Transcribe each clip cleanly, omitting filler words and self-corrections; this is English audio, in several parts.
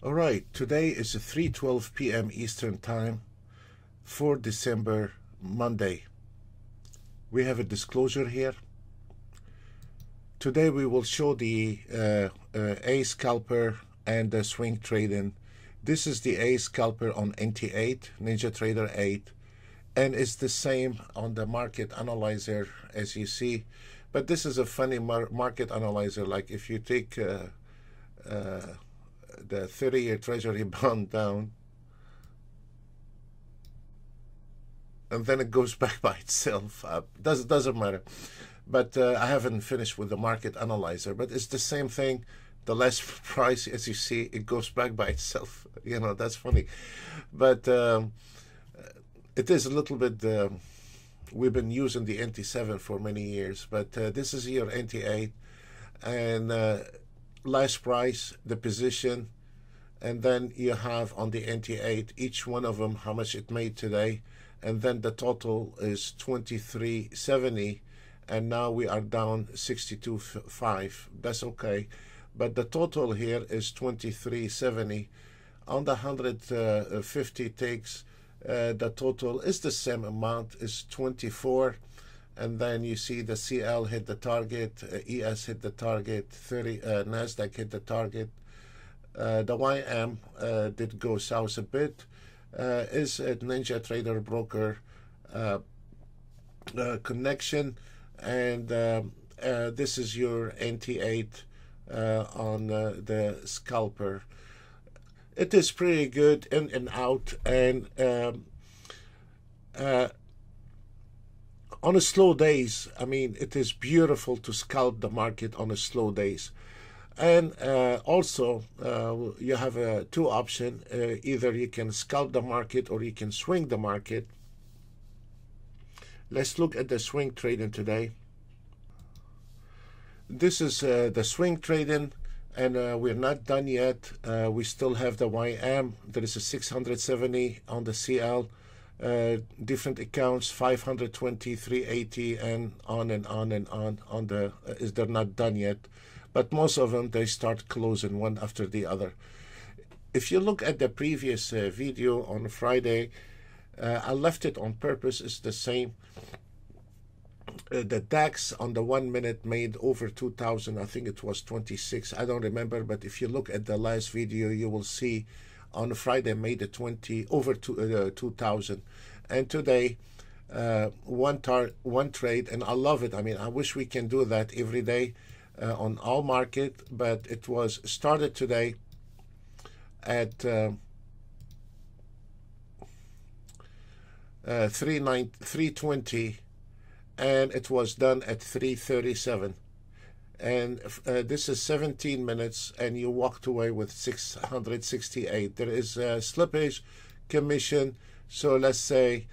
All right, today is 3:12 p.m. Eastern Time for December, Monday. We have a disclosure here. Today we will show the A scalper and the swing trading. This is the A scalper on NT8, NinjaTrader 8, and it's the same on the market analyzer as you see. But this is a funny market analyzer. Like if you take the 30-year Treasury bond down, and then it goes back by itself. Doesn't matter. But I haven't finished with the market analyzer. But it's the same thing. The less price, as you see, it goes back by itself. You know, that's funny. But it is a little bit. We've been using the NT7 for many years, but this is your NT8, and last price, the position, and then you have on the NT8 each one of them how much it made today, and then the total is 2370, and now we are down 62.5. That's okay, but the total here is 2370. On the 150 ticks, the total is the same amount, is 24, and then you see the CL hit the target, ES hit the target, 30 Nasdaq hit the target. The YM did go south a bit. Is a NinjaTrader broker connection, and this is your NT8 on the scalper. It is pretty good in and out, and on a slow days, I mean, it is beautiful to scalp the market on a slow days. And also, you have two options. Either you can scalp the market or you can swing the market. Let's look at the swing trading today. This is the swing trading, and we're not done yet. We still have the YM. There is a 670 on the CL. Different accounts, 520, 380, and on and on and on the they're not done yet, but most of them they start closing one after the other. If you look at the previous video on Friday, I left it on purpose. It's the same. The DAX on the 1 minute made over 2,000. I think it was 26. I don't remember, but if you look at the last video, you will see on Friday made it over 2,000, and today one trade, and I love it. I mean, I wish we can do that every day on all market, but it was started today at 320, and it was done at 337. And this is 17 minutes, and you walked away with 668. There is a slippage commission, so let's say,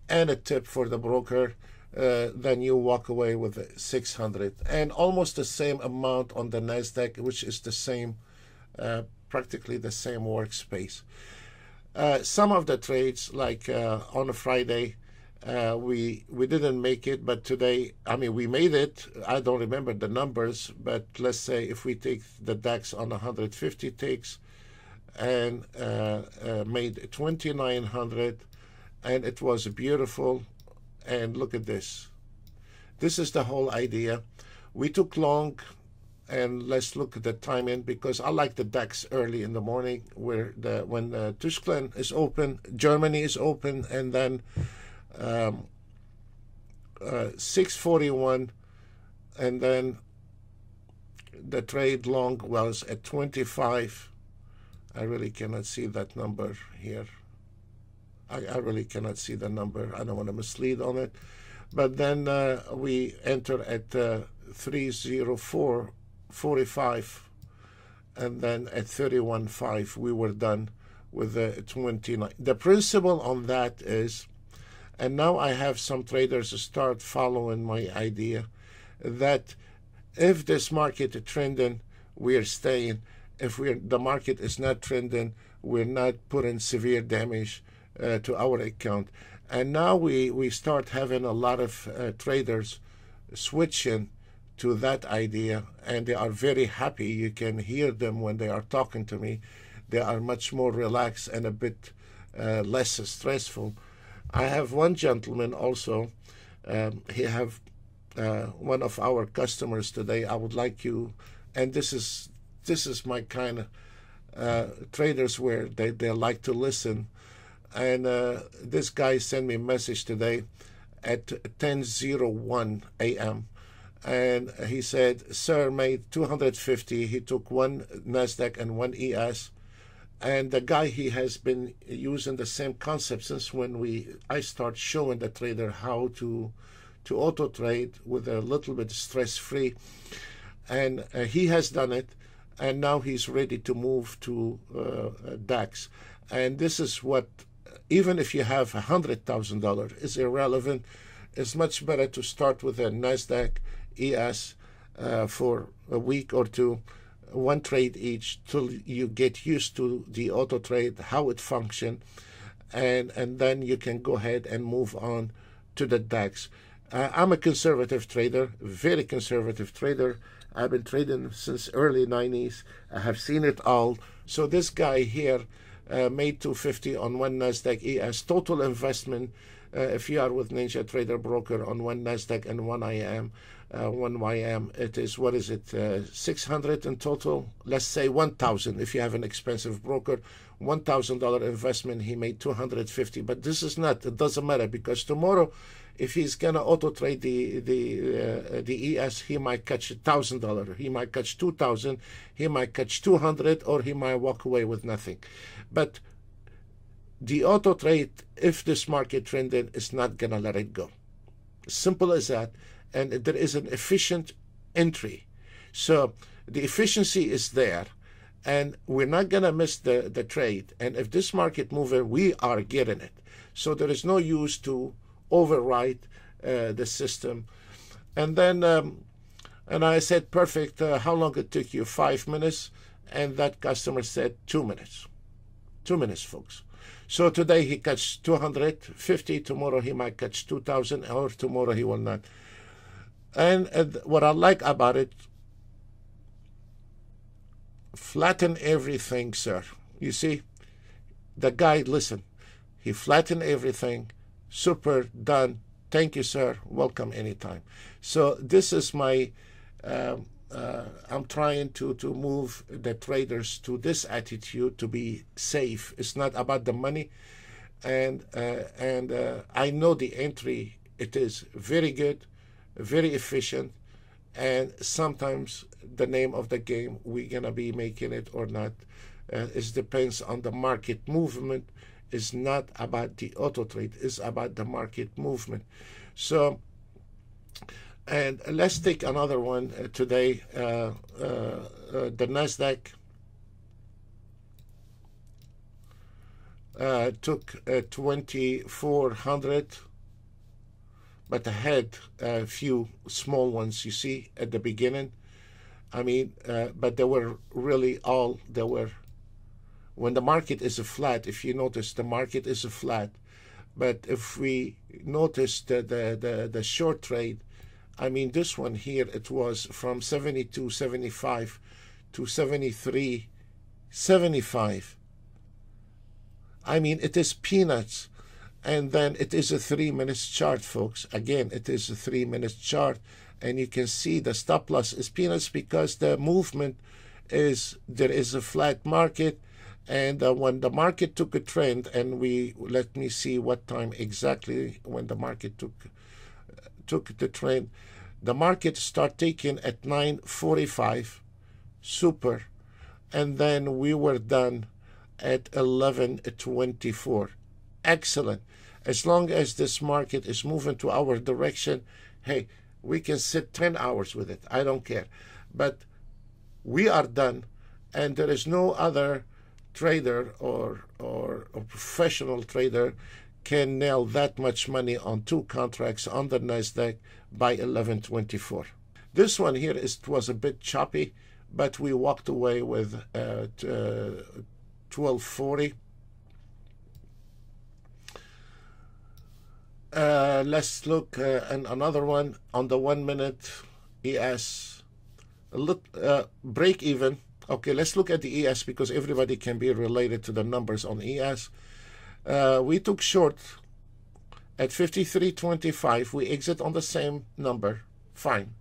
and a tip for the broker, then you walk away with 600, and almost the same amount on the Nasdaq, which is the same, practically the same workspace. Some of the trades, like on a Friday, we didn't make it, but today, I mean, we made it. I don't remember the numbers, but let's say if we take the DAX on 150 ticks and made 2,900, and it was beautiful. And look at this. This is the whole idea. We took long, and let's look at the timing, because I like the DAX early in the morning, where when Tyskland is open, Germany is open, and then 641, and then the trade long was at 25. I really cannot see that number here. I really cannot see the number. I don't want to mislead on it. But then we enter at 304.45, and then at 31.5 we were done with the 29. The principle on that is, and now I have some traders start following my idea, that if this market is trending, we are staying. If the market is not trending, we're not putting severe damage to our account. And now we start having a lot of traders switching to that idea, and they are very happy. You can hear them when they are talking to me. They are much more relaxed and a bit less stressful. I have one gentleman also. He have one of our customers today. I would like you, and this is my kind of traders where they like to listen. And this guy sent me a message today at 10:01 a.m. and he said, "Sir, made 250. He took one NASDAQ and one ES." And the guy, he has been using the same concept since when I start showing the trader how to auto trade with a little bit stress-free. And he has done it, and now he's ready to move to DAX. And this is what, even if you have $100,000, is irrelevant. It's much better to start with a NASDAQ ES for a week or two, one trade each, till you get used to the auto trade, how it functions, and then you can go ahead and move on to the DAX. I'm a conservative trader, very conservative trader. I've been trading since early 90s. I have seen it all. So this guy here made 250 on one NASDAQ ES. Total investment, if you are with NinjaTrader broker on one NASDAQ and one YM, it is, what is it, 600 in total? Let's say 1,000 if you have an expensive broker. $1,000 investment, he made 250. But this is not, it doesn't matter, because tomorrow, if he's gonna auto trade the ES, he might catch $1,000, he might catch 2,000, he might catch 200, or he might walk away with nothing. But the auto trade, if this market trending, is not gonna let it go. Simple as that. And there is an efficient entry, so the efficiency is there, and we're not gonna miss the trade. And if this market mover, we are getting it, so there is no use to override the system. And then and I said, perfect, how long it took you? 5 minutes. And that customer said 2 minutes. 2 minutes, folks. So today he catch 250, tomorrow he might catch 2,000, or tomorrow he will not. And what I like about it, flatten everything, sir. You see, the guy, listen, he flattened everything. Super, done. Thank you, sir. Welcome anytime. So this is my, I'm trying to move the traders to this attitude, to be safe. It's not about the money. And I know the entry, it is very good, very efficient, and sometimes the name of the game, we're gonna be making it or not. It depends on the market movement. It's not about the auto trade, it's about the market movement. So, and let's take another one today. The NASDAQ took 2,400. But I had a few small ones, you see, at the beginning. I mean, but they were really all, they were, when the market is a flat, if you notice, the market is a flat. But if we notice the short trade, I mean, this one here, it was from 72.75 to 73.75. I mean, it is peanuts. And then it is a 3 minutes chart, folks. Again, it is a 3 minutes chart. And you can see the stop loss is peanuts, because the movement is, there is a flat market. And when the market took a trend, and let me see what time exactly when the market took the trend. The market started taking at 9:45, super. And then we were done at 11:24. Excellent. As long as this market is moving to our direction, hey, we can sit 10 hours with it. I don't care. But we are done, and there is no other trader or professional trader can nail that much money on 2 contracts on the NASDAQ by 11:24. This one here was a bit choppy, but we walked away with 1240. Let's look at another one on the 1 minute ES, break even. Okay, let's look at the ES because everybody can be related to the numbers on ES. We took short at 53.25. We exit on the same number. Fine.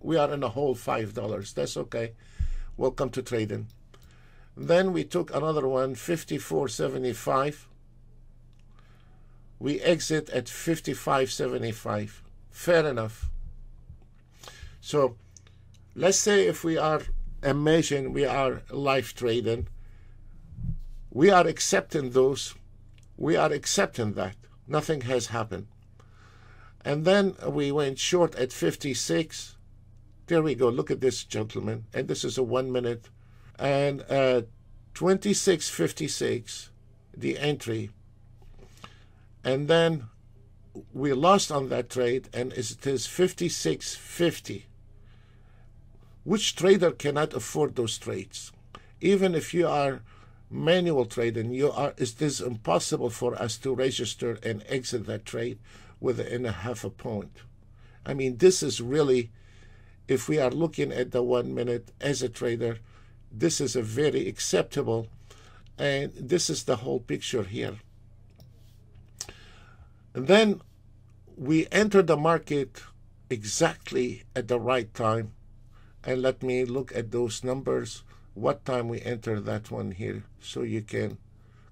We are in a hole $5. That's okay. Welcome to trading. Then we took another one, 54.75. We exit at 55.75. Fair enough. So let's say if we are, imagine we are live trading. We are accepting those. We are accepting that. Nothing has happened. And then we went short at 56. There we go. Look at this, gentlemen. And this is a 1 minute. And 26.56, the entry. And then we lost on that trade, and it is 56.50. Which trader cannot afford those trades? Even if you are manual trading, it is impossible for us to register and exit that trade within a half a point. I mean, this is really, if we are looking at the 1 minute as a trader, this is a very acceptable, and this is the whole picture here. And then we enter the market exactly at the right time. And let me look at those numbers, what time we enter that one here, so you can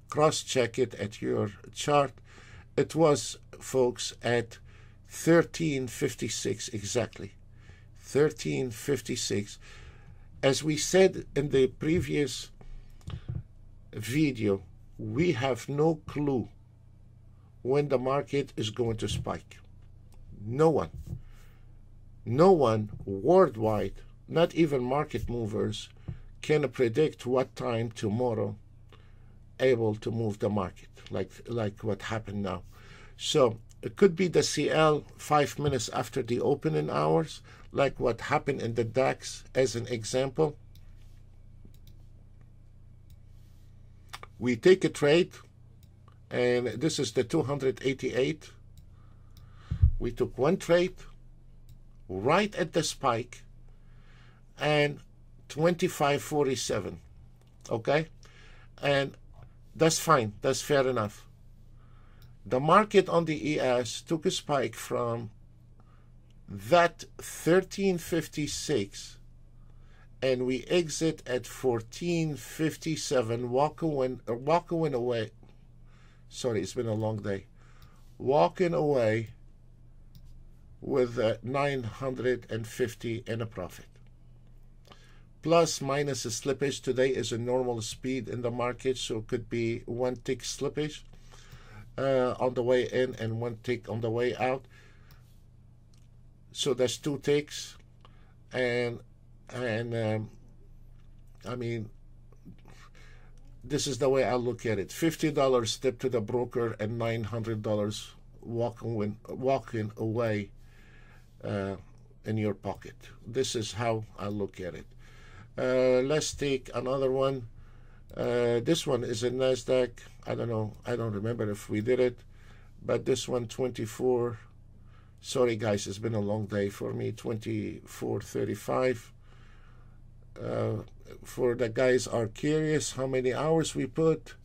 cross-check it at your chart. It was, folks, at 13.56 exactly. 13.56. As we said in the previous video, we have no clue when the market is going to spike. No one worldwide, not even market movers, can predict what time tomorrow able to move the market, like what happened now. So it could be the CL 5 minutes after the opening hours, like what happened in the DAX as an example. We take a trade, and this is the 288. We took one trade right at the spike, and 25.47, okay? And that's fine, that's fair enough. The market on the ES took a spike from that 13.56, and we exit at 14.57, walking away. Sorry, it's been a long day. Walking away with 950 in a profit. Plus minus a slippage. Today is a normal speed in the market, so it could be one tick slippage on the way in and one tick on the way out. So that's two ticks, and I mean, this is the way I look at it. $50 tip to the broker and $900 walking away in your pocket. This is how I look at it. Let's take another one. This one is a NASDAQ. I don't know. I don't remember if we did it, but this one 24. Sorry guys, it's been a long day for me. 24.35. For the guys are curious how many hours we put.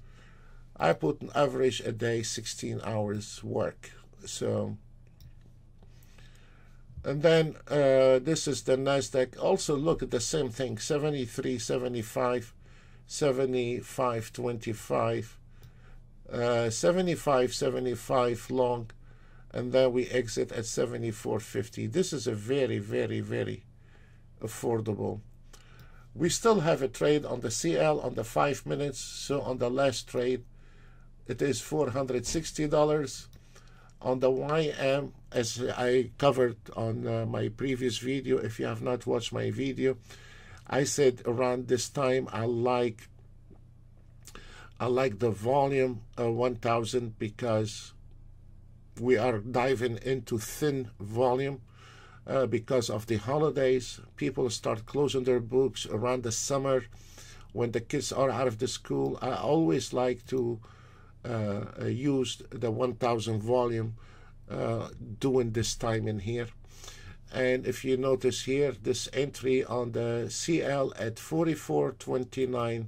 I put an average a day 16 hours work. So, and then this is the NASDAQ. Also look at the same thing, 73.75, 75.25, 75.75 long, and then we exit at 74.50. This is a very, very, very affordable. We still have a trade on the CL on the 5 minutes. So on the last trade, it is $460. On the YM, as I covered on my previous video, if you have not watched my video, I said around this time I like the volume 1000 because we are diving into thin volume. Because of the holidays, people start closing their books around the summer when the kids are out of the school. I always like to use the 1000 volume during this time in here. And if you notice here, this entry on the CL at 44.29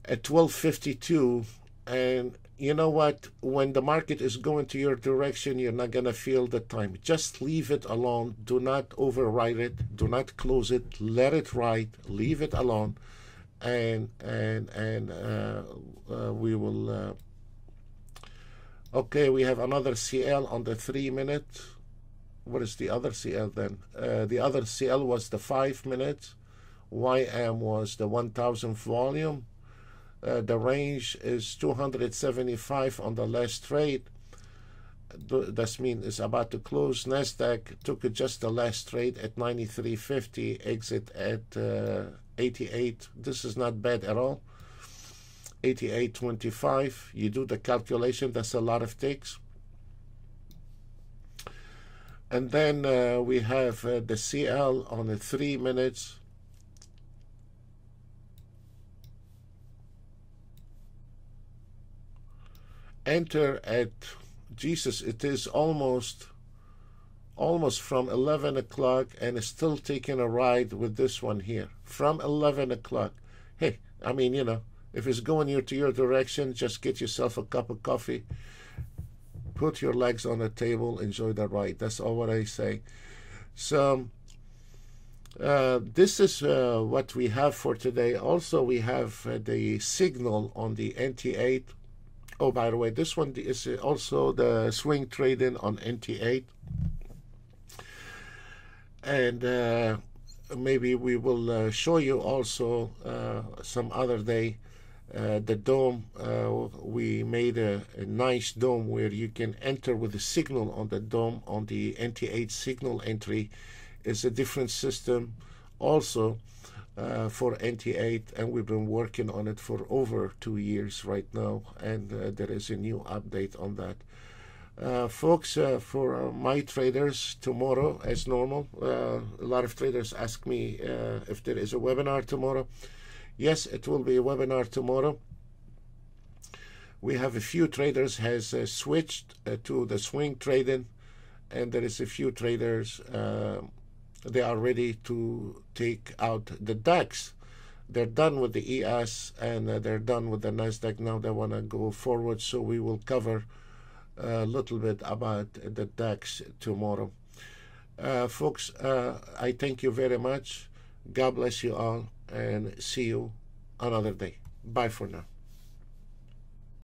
at 12.52. And you know what? When the market is going to your direction, you're not going to feel the time. Just leave it alone. Do not override it. Do not close it. Let it ride. Leave it alone. And we will... okay, we have another CL on the 3 minute. What is the other CL then? The other CL was the 5 minute. YM was the 1000 volume. The range is 275 on the last trade. That means it's about to close. Nasdaq took just the last trade at 93.50, exit at 88. This is not bad at all. 88.25. You do the calculation, that's a lot of ticks. And then we have the CL on the 3 minutes. Enter at, Jesus, it is almost from 11 o'clock, and it's still taking a ride with this one here from 11 o'clock. Hey, I mean, you know, if it's going to your direction, just get yourself a cup of coffee, put your legs on the table, enjoy the ride. That's all what I say. So this is what we have for today. Also, we have the signal on the NT8. Oh, by the way, this one is also the swing trading on NT8. And maybe we will show you also some other day the dome. We made a nice dome where you can enter with the signal on the dome. On the NT8 signal entry is a different system also for NT8, and we've been working on it for over 2 years right now, and there is a new update on that. Folks, for my traders tomorrow, as normal, a lot of traders ask me if there is a webinar tomorrow. Yes, it will be a webinar tomorrow. We have a few traders has switched to the swing trading, and there is a few traders they are ready to take out the DAX. They're done with the ES, and they're done with the Nasdaq. Now they want to go forward, so we will cover a little bit about the DAX tomorrow. Folks, I thank you very much. God bless you all, and see you another day. Bye for now.